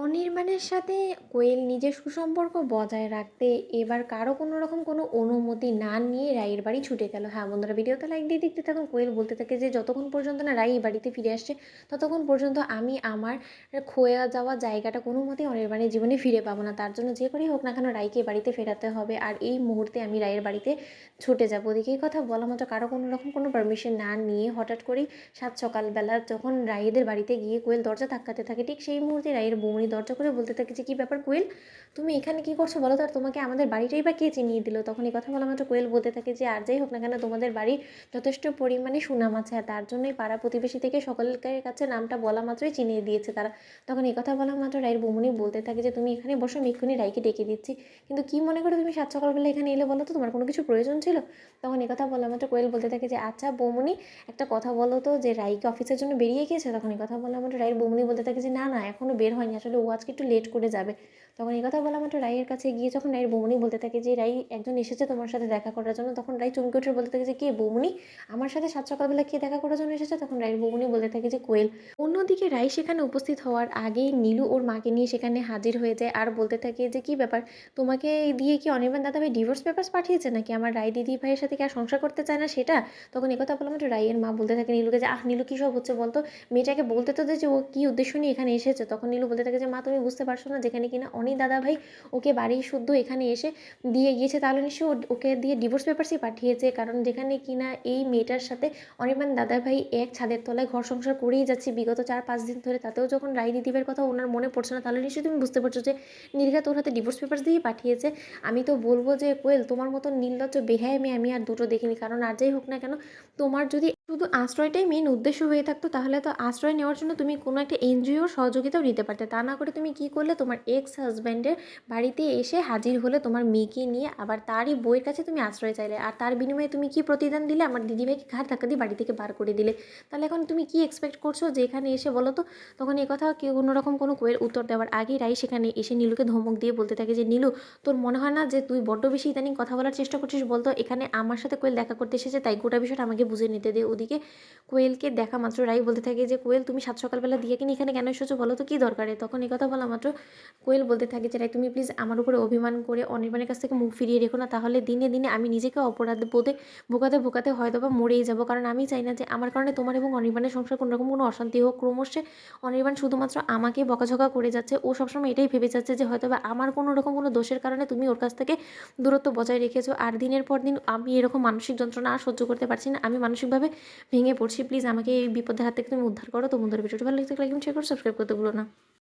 অনির্বাণের সাথে কোয়েল নিজের সুসম্পর্ক বজায় রাখতে এবার কারো কোনো রকম কোনো অনুমতি না নিয়ে রাইয়ের বাড়ি ছুটে গেল। হ্যাঁ বন্ধুরা, ভিডিওতে লাইক দিয়ে দেখতে থাকুন। কোয়েল বলতে থাকে যে যতক্ষণ পর্যন্ত না রাই বাড়িতে ফিরে আসছে ততক্ষণ পর্যন্ত আমি আমার খোয়া যাওয়া জায়গাটা কোনো মতেই অনির্বাণের জীবনে ফিরে পাবো না। তার জন্য যে করেই হোক না কেন রাইকে বাড়িতে ফেরাতে হবে, আর এই মুহূর্তে আমি রাইয়ের বাড়িতে ছুটে যাবো। ওদিকে এই কথা বলা মাত্র কারো কোনো রকম কোনো পারমিশন না নিয়ে হঠাৎ করেই সাত সকালবেলা যখন রাইদের বাড়িতে গিয়ে কোয়েল দরজা ধাক্কাতে থাকে, ঠিক সেই মুহূর্তে রাইয়ের বৌমনি দরজা করে বলতে থাকে যে কী ব্যাপার কোয়েল, তুমি এখানে কী করছো বলো তো, আর তোমাকে আমাদের বাড়িটাই বা কে চিনিয়ে দিল। তখন এই কথা বলা মাত্র কোয়েল বলতে থাকে যে আর যাই হোক না কেন তোমাদের বাড়ির যথেষ্ট পরিমাণে সুনাম আছে, আর তার জন্যই পাড়া প্রতিবেশী থেকে সকলের কাছে নামটা বলা মাত্রই চিনিয়ে দিয়েছে তারা। তখন এই কথা বলা মাত্র রাইয়ের বৌমনি বলতে থাকে যে তুমি এখানে বসো, আমি এক্ষুনি রাইকে ডেকে দিচ্ছি। কিন্তু কী মনে করে তুমি সাত সকালবেলা এখানে এলে বলো তো, তোমার কোনো কিছু প্রয়োজন ছিল? তখন এই কথা বলা মাত্র কোয়েল বলতে থাকে যে আচ্ছা বৌমনি, একটা কথা বলো তো, যে রাইকে অফিসের জন্য বেরিয়ে গিয়েছে? তখন এই কথা বলা মাত্র রাইয়ের বৌমনি বলতে থাকে যে না না, এখনও বের হয়নি, আসলে ও আজকে একটু লেট করে যাবে। তখন এই কথা বলা মাত্র রাইয়ের কাছে গিয়ে যখন রাইয়ের বৌমনি বলতে থাকে যে রাই একজন এসেছে তোমার সাথে দেখা করার জন্য, তখন রাই চমকে উঠে বলতে থাকে যে কে বৌমনি, আমার সাথে সাত সকালবেলা কে দেখা করার জন্য এসেছে? তখন রাইয়ের বৌমনি বলতে থাকে যে কোয়েল। অন্যদিকে রাই সেখানে উপস্থিত হওয়ার আগেই নীলু ওর মাকে নিয়ে সেখানে হাজির হয়ে যায় আর বলতে থাকে যে কী ব্যাপার, তোমাকে দিয়ে কি অনির্বাণ দাদাভাই ডিভোর্স পেপারস পাঠিয়েছে নাকি? আমার রাই দিদি ভাইয়ের সাথে কি আর সংসার করতে চায় না সেটা? তখন একথা বলা মাত্র রাইয়ের মা বলতে থাকে নীলুকে যে নীলু কী সব হচ্ছে বলতো, মেয়েটাকে বলতে তো দে যে ও কী উদ্দেশ্য নিয়ে এখানে এসেছে। তখন নীলু বলতে থাকে যে মা তুমি বুঝতে পারছো না, যেখানে কিনা অনি দাদা ভাই ওকে বাড়ি শুদ্ধ এখানে এসে দিয়ে গিয়েছে, তাহলে নিশ্চয়ই ওকে দিয়ে ডিভোর্স পেপারসই পাঠিয়েছে। কারণ যেখানে কিনা এই মেয়েটার সাথে অনির্বাণ দাদা ভাই এক ছাদের তলায় ঘর সংসার করেই যাচ্ছে বিগত 4-5 দিন ধরে, তাতেও যখন রাই দিদিভাইয়ের কথা ওনার মনে পড়ছে না, তাহলে নিশ্চয়ই তুমি বুঝতে পারছো যে নির্ঘাত ওর হাতে ডিভোর্স পেপারস দিয়েই পাঠিয়েছে। আমি তো বলবো যে কোয়েল, তোমার মতো নির্লজ্জ বেহায়া মেয়ে আমি আর দুটো দেখিনি। কারণ আর যাই হোক না কেন, তোমার যদি শুধু আশ্রয়টাই মেন উদ্দেশ্য হয়ে থাকতো, তাহলে তো আশ্রয় নেওয়ার জন্য তুমি কোনো একটা এনজিওর সহযোগিতাও নিতে পারতে। তা না করে তুমি কী করলে, তোমার এক্স হাজব্যান্ডের বাড়িতে এসে হাজির হলে তোমার মেয়েকে নিয়ে, আবার তারই বইয়ের কাছে তুমি আশ্রয় চাইলে, আর তার বিনিময়ে তুমি কি প্রতিদান দিলে? আমার দিদিভাইকে ঘাড় ধাক্কা দিয়ে বাড়ি থেকে বার করে দিলে। তাহলে এখন তুমি কি এক্সপেক্ট করছো যে এখানে এসে বলো তো? তখন এই কথা কেউ কোনোরকম কোনো কোয়েল উত্তর দেওয়ার আগেই রাই সেখানে এসে নীলুকে ধমক দিয়ে বলতে থাকে যে নীলু, তোর মনে হয় না যে তুই বড্ড বেশি ইদানিং কথা বলার চেষ্টা করছিস? বলতো, এখানে আমার সাথে কোয়েল দেখা করতে এসেছে, তাই গোটা বিষয়টা আমাকে বুঝে নিতে দে। ওদিকে কোয়েলকে দেখা মাত্র রাই বলতে থাকে যে কোয়েল, তুমি সাত সকালবেলা দিয়ে কিনে এখানে কেন এসেছো বলো তো, কী দরকারে? তখন এই কথা বলা মাত্র কোয়েল বলতে থাকে যে রাই, তুমি প্লিজ আমার উপরে অভিমান করে অনির্বাণের কাছ থেকে মুখ ফিরিয়ে রেখো না, তাহলে দিনে দিনে আমি নিজেকে অপরাধ বোধে ভোগাতে ভোগাতে হয়তো বা মরেই যাবো। কারণ আমি চাই না যে আমার কারণে তোমার এবং অনির্বাণের সংসার কোনোরকম কোনো অশান্তি হোক। ক্রমশ অনির্বাণ শুধুমাত্র আমাকে বকাঝকা করে যাচ্ছে। ও সবসময় এটাই ভেবে যাচ্ছে যে হয়তো বা আমার কোনো রকম কোনো দোষের কারণে তুমি ওর কাছ থেকে দূরত্ব বজায় রেখেছো। আর দিনের পর দিন আমি এরকম মানসিক যন্ত্রণা আর সহ্য করতে পারছি না, আমি মানসিকভাবে ভেঙে পড়ছি। প্লিজ আমাকে এই বিপদের হাত থেকে তুমি উদ্ধার করো। তো বন্ধুরা, ভিডিওটি ভালো লাগলে লাইক এবং শেয়ার করো, সাবস্ক্রাইব করতে ভুলো না।